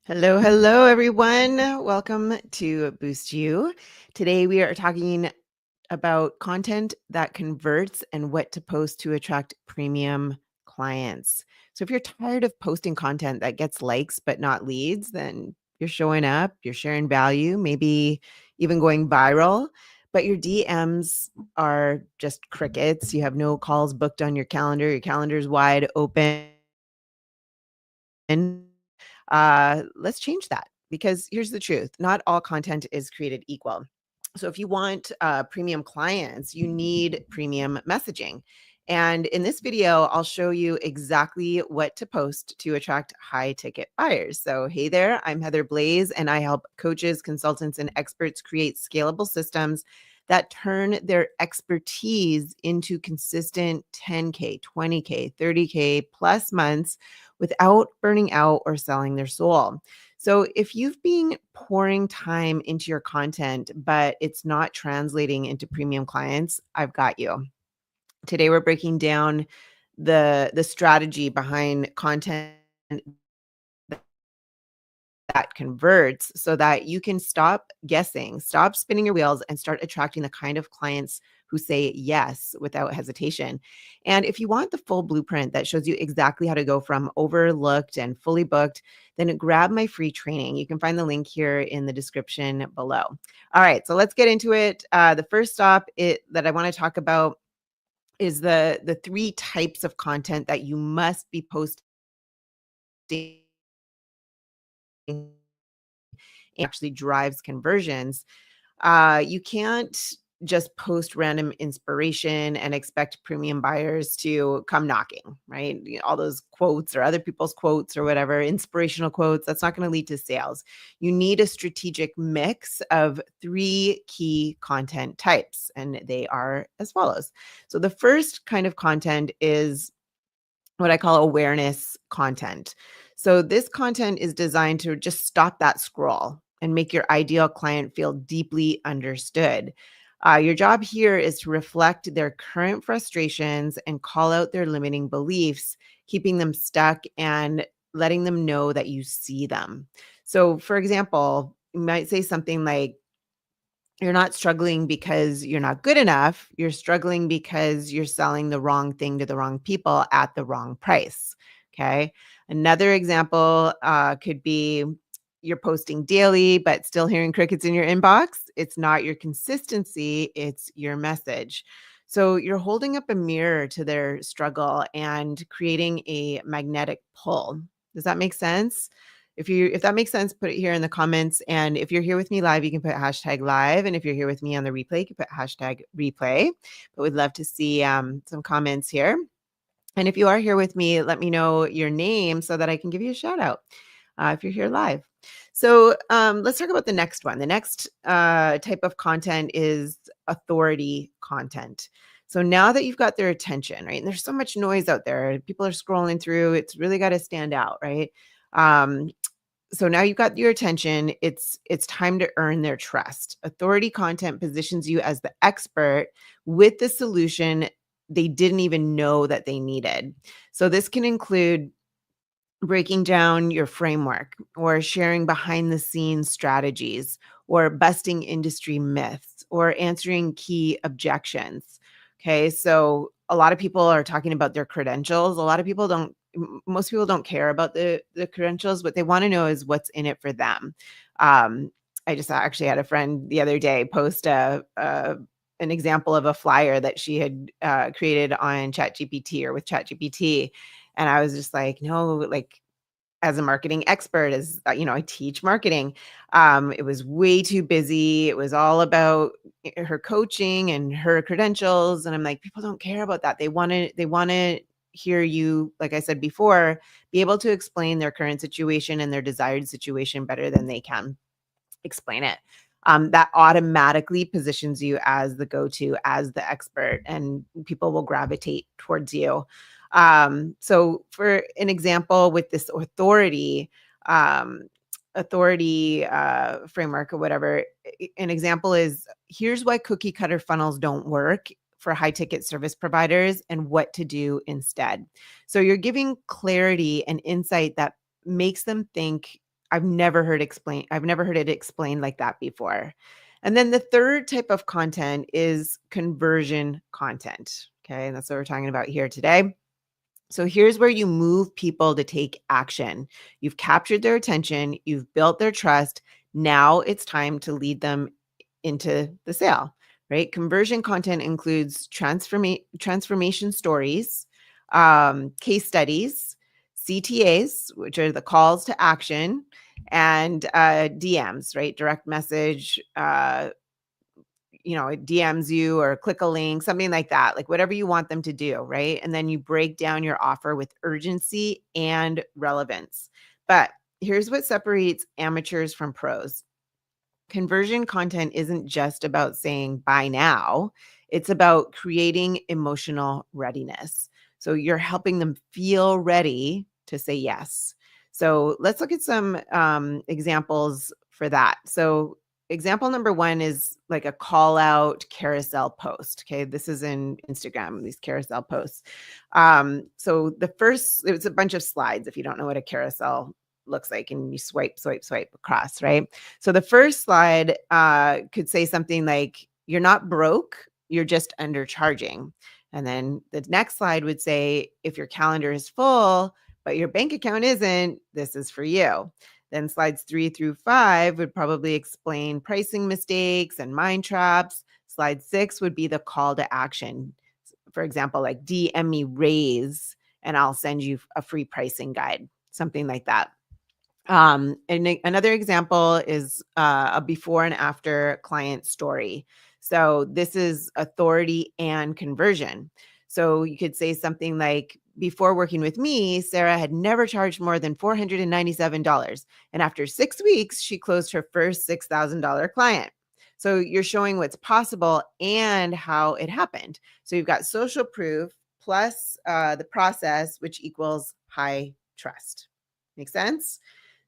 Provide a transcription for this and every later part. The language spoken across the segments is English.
Hello, hello, everyone. Welcome to Boost You. Today, we are talking about content that converts and what to post to attract premium clients. So, if you're tired of posting content that gets likes but not leads, then you're showing up, you're sharing value, maybe even going viral, but your DMs are just crickets. You have no calls booked on your calendar is wide open. Let's change that because here's the truth. Not all content is created equal. So if you want premium clients, you need premium messaging. And in this video, I'll show you exactly what to post to attract high ticket buyers. So, hey there, I'm Heather Blaze, and I help coaches, consultants, and experts create scalable systems that turn their expertise into consistent 10K, 20K, 30K plus months without burning out or selling their soul. So if you've been pouring time into your content, but it's not translating into premium clients, I've got you. Today we're breaking down the strategy behind content that converts so that you can stop guessing, stop spinning your wheels, and start attracting the kind of clients who say yes without hesitation. And if you want the full blueprint that shows you exactly how to go from overlooked and fully booked, then grab my free training. You can find the link here in the description below. All right, so let's get into it. The first stop that I want to talk about is the three types of content that you must be posting actually drives conversions. You can't just post random inspiration and expect premium buyers to come knocking, right? All those quotes or other people's quotes or whatever, inspirational quotes, that's not going to lead to sales. You need a strategic mix of three key content types, and they are as follows. So the first kind of content is what I call awareness content. So this content is designed to just stop that scroll and make your ideal client feel deeply understood. Your job here is to reflect their current frustrations and call out their limiting beliefs, keeping them stuck and letting them know that you see them. So, for example, you might say something like, you're not struggling because you're not good enough. You're struggling because you're selling the wrong thing to the wrong people at the wrong price. Okay. Another example could be you're posting daily, but still hearing crickets in your inbox. It's not your consistency, it's your message. So you're holding up a mirror to their struggle and creating a magnetic pull. Does that make sense? If that makes sense, put it here in the comments. And if you're here with me live, you can put hashtag live. And if you're here with me on the replay, you can put hashtag replay. But we'd love to see some comments here. And if you are here with me, let me know your name so that I can give you a shout out if you're here live. So let's talk about the next one. The next type of content is authority content. So now that you've got their attention, right? And there's so much noise out there. People are scrolling through. It's really got to stand out, right? Um, so now you've got your attention. It's time to earn their trust. Authority content positions you as the expert with the solution they didn't even know that they needed. So this can include breaking down your framework or sharing behind the scenes strategies or busting industry myths or answering key objections. Okay, so a lot of people are talking about their credentials. A lot of people don't most people don't care about the credentials. What they want to know is what's in it for them. I just actually had a friend the other day post an example of a flyer that she had created on ChatGPT or with ChatGPT, and I was just like, no, like as a marketing expert, as I teach marketing. It was way too busy. It was all about her coaching and her credentials. And I'm like, people don't care about that. They want to hear you, like I said before, be able to explain their current situation and their desired situation better than they can explain it. That automatically positions you as the go-to, as the expert, and people will gravitate towards you. So for an example with this um, authority framework or whatever, an example is, here's why cookie cutter funnels don't work for high ticket service providers and what to do instead. So you're giving clarity and insight that makes them think, I've never heard it explained like that before. And then the third type of content is conversion content. Okay. And that's what we're talking about here today. So here's where you move people to take action. You've captured their attention, you've built their trust. Now it's time to lead them into the sale, right? Conversion content includes transformation stories, case studies, CTAs, which are the calls to action, and DMs, right? Direct message, it DMs you or click a link, something like that, like whatever you want them to do, right? And then you break down your offer with urgency and relevance. But here's what separates amateurs from pros. Conversion content isn't just about saying buy now, it's about creating emotional readiness. So you're helping them feel ready to say yes. So let's look at some examples for that. So example number one is like a call out carousel post. Okay. This is in Instagram, these carousel posts. So the first, it's a bunch of slides if you don't know what a carousel looks like, and you swipe, swipe, swipe across, right? So the first slide could say something like, you're not broke, you're just undercharging. And then the next slide would say, if your calendar is full, but your bank account isn't, this is for you. Then slides 3 through 5 would probably explain pricing mistakes and mind traps. Slide 6 would be the call to action. For example, like DM me raise and I'll send you a free pricing guide, something like that. And another example is a before and after client story. So this is authority and conversion. So you could say something like, before working with me, Sarah had never charged more than $497. And after 6 weeks, she closed her first $6,000 client. So you're showing what's possible and how it happened. So you've got social proof plus the process, which equals high trust. Make sense?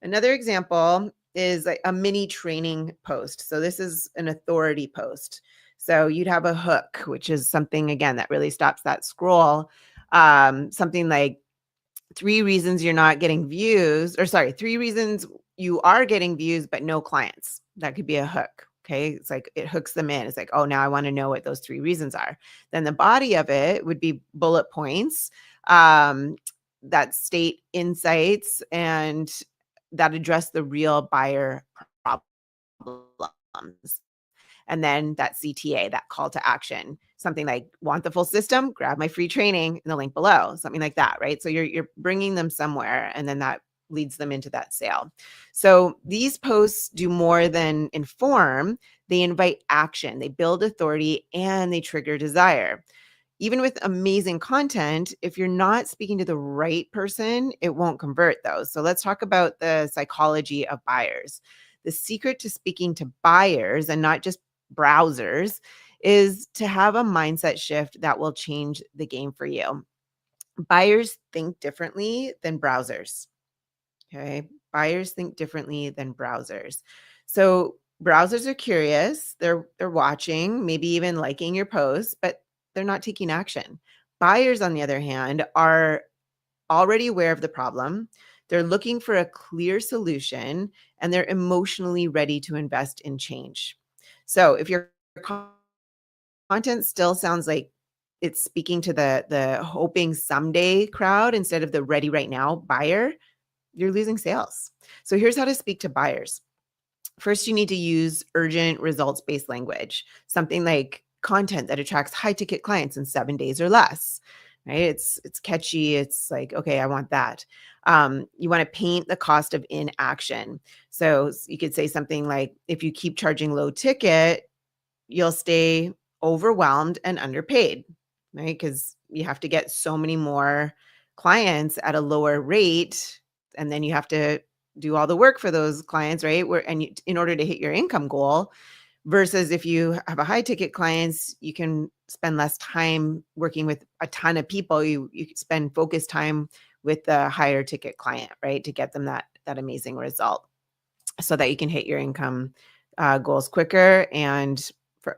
Another example is like a mini training post. So this is an authority post. So you'd have a hook, which is something, again, that really stops that scroll. Something like 3 reasons you're not getting views, or sorry, 3 reasons you are getting views, but no clients. That could be a hook. Okay. It's like it hooks them in. It's like, oh, now I want to know what those 3 reasons are. Then the body of it would be bullet points that state insights and that address the real buyer problems. And then that CTA, that call to action, something like, want the full system, grab my free training in the link below, something like that, right? So you're bringing them somewhere, and then that leads them into that sale. So these posts do more than inform. They invite action, they build authority, and they trigger desire. Even with amazing content, if you're not speaking to the right person, it won't convert those. So let's talk about the psychology of buyers. The secret to speaking to buyers and not just browsers is to have a mindset shift that will change the game for you. Buyers think differently than browsers. Okay. Buyers think differently than browsers. So browsers are curious, they're watching, maybe even liking your posts, but they're not taking action. Buyers, on the other hand, are already aware of the problem. They're looking for a clear solution, and they're emotionally ready to invest in change. So if your content still sounds like it's speaking to the hoping someday crowd instead of the ready right now buyer, you're losing sales. So here's how to speak to buyers. First, you need to use urgent results-based language, something like content that attracts high-ticket clients in 7 days or less, right? It's catchy. It's like, okay, I want that. You want to paint the cost of inaction. So you could say something like, if you keep charging low ticket, you'll stay overwhelmed and underpaid, right? Because you have to get so many more clients at a lower rate, and then you have to do all the work for those clients, right? In order to hit your income goal, versus if you have a high ticket clients, you can spend less time working with a ton of people. You spend focused time with the higher ticket client, right? To get them that amazing result, so that you can hit your income goals quicker and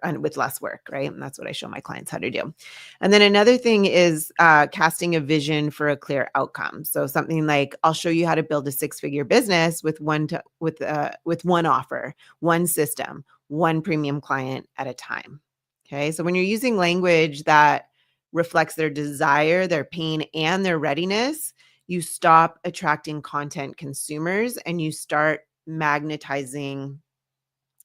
and with less work, right? And that's what I show my clients how to do. And then another thing is casting a vision for a clear outcome. So something like, I'll show you how to build a six-figure business with one offer, one system, one premium client at a time. Okay. So when you're using language that reflects their desire, their pain, and their readiness, you stop attracting content consumers and you start magnetizing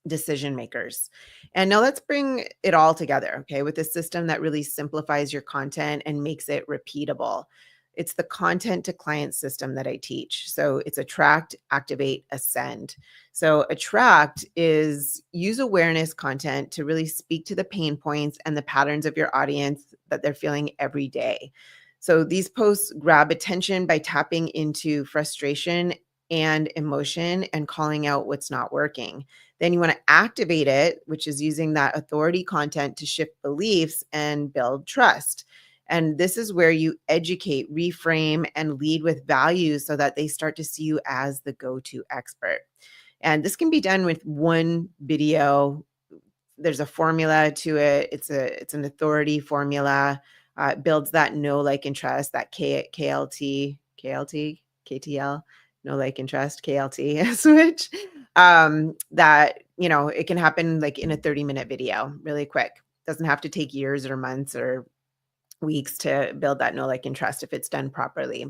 decision makers. And now let's bring it all together, okay, with a system that really simplifies your content and makes it repeatable. It's the content to client system that I teach. So it's attract, activate, ascend. So attract is use awareness content to really speak to the pain points and the patterns of your audience that they're feeling every day. So these posts grab attention by tapping into frustration and emotion and calling out what's not working. Then you want to activate it, which is using that authority content to shift beliefs and build trust. And this is where you educate, reframe, and lead with values so that they start to see you as the go-to expert. And this can be done with one video. There's a formula to it. It's an authority formula. It builds that know, like, and trust, that KLT, KTL, know, like, and trust, KLT switch. That, it can happen like in a 30-minute video, really quick. Doesn't have to take years or months or weeks to build that know, like, and trust if it's done properly.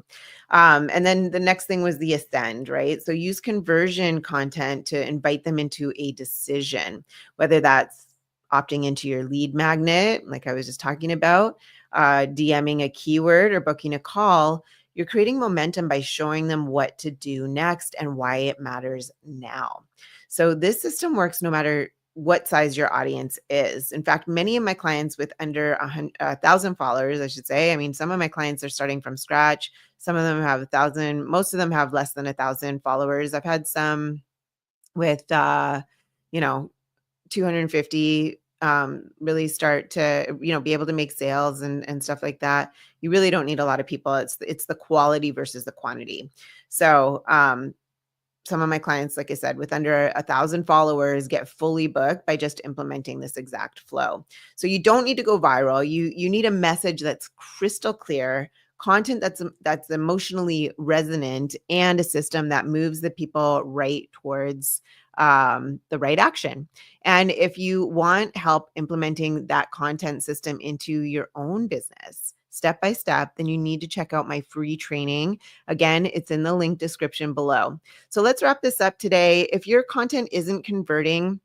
And then the next thing was the ascend, right? So use conversion content to invite them into a decision, whether that's opting into your lead magnet, like I was just talking about, DMing a keyword, or booking a call. You're creating momentum by showing them what to do next and why it matters now. So this system works no matter what size your audience is. In fact, many of my clients with under 1,000 followers, I should say. I mean, some of my clients are starting from scratch. Some of them have 1,000. Most of them have less than 1,000 followers. I've had some with, 250 really start to, be able to make sales and stuff like that. You really don't need a lot of people. It's the quality versus the quantity. So, some of my clients, like I said, with under 1,000 followers get fully booked by just implementing this exact flow. So you don't need to go viral. You need a message that's crystal clear, content that's emotionally resonant, and a system that moves the people right towards the right action. And if you want help implementing that content system into your own business, step by step, then you need to check out my free training. Again, it's in the link description below. So let's wrap this up today. If your content isn't converting,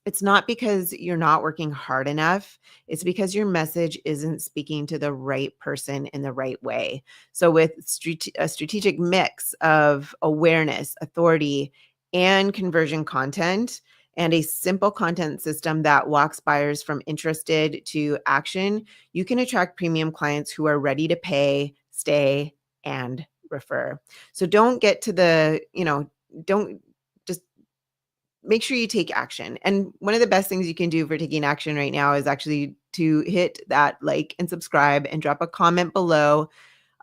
it's not because you're not working hard enough. It's because your message isn't speaking to the right person in the right way. So with a strategic mix of awareness, authority, and conversion content, and a simple content system that walks buyers from interested to action, you can attract premium clients who are ready to pay, stay, and refer. So don't get to don't just make sure you take action. And one of the best things you can do for taking action right now is actually to hit that like and subscribe and drop a comment below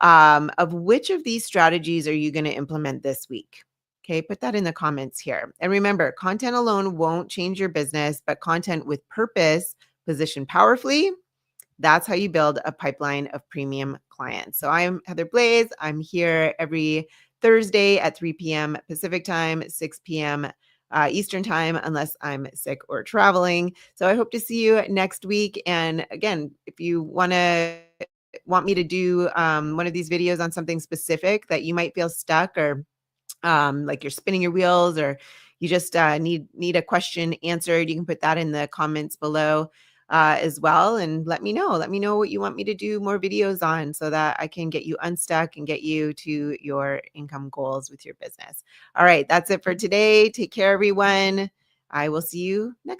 of which of these strategies are you going to implement this week. Okay, put that in the comments here. And remember, content alone won't change your business, but content with purpose, positioned powerfully, that's how you build a pipeline of premium clients. So I'm Heather Blaze. I'm here every Thursday at 3 p.m. Pacific time, 6 p.m. Eastern time, unless I'm sick or traveling. So I hope to see you next week. And again, if you want me to do one of these videos on something specific that you might feel stuck, or like you're spinning your wheels, or you just need a question answered, you can put that in the comments below as well, and let me know what you want me to do more videos on, so that I can get you unstuck and get you to your income goals with your business. All right, that's it for today. Take care, everyone. I will see you next time.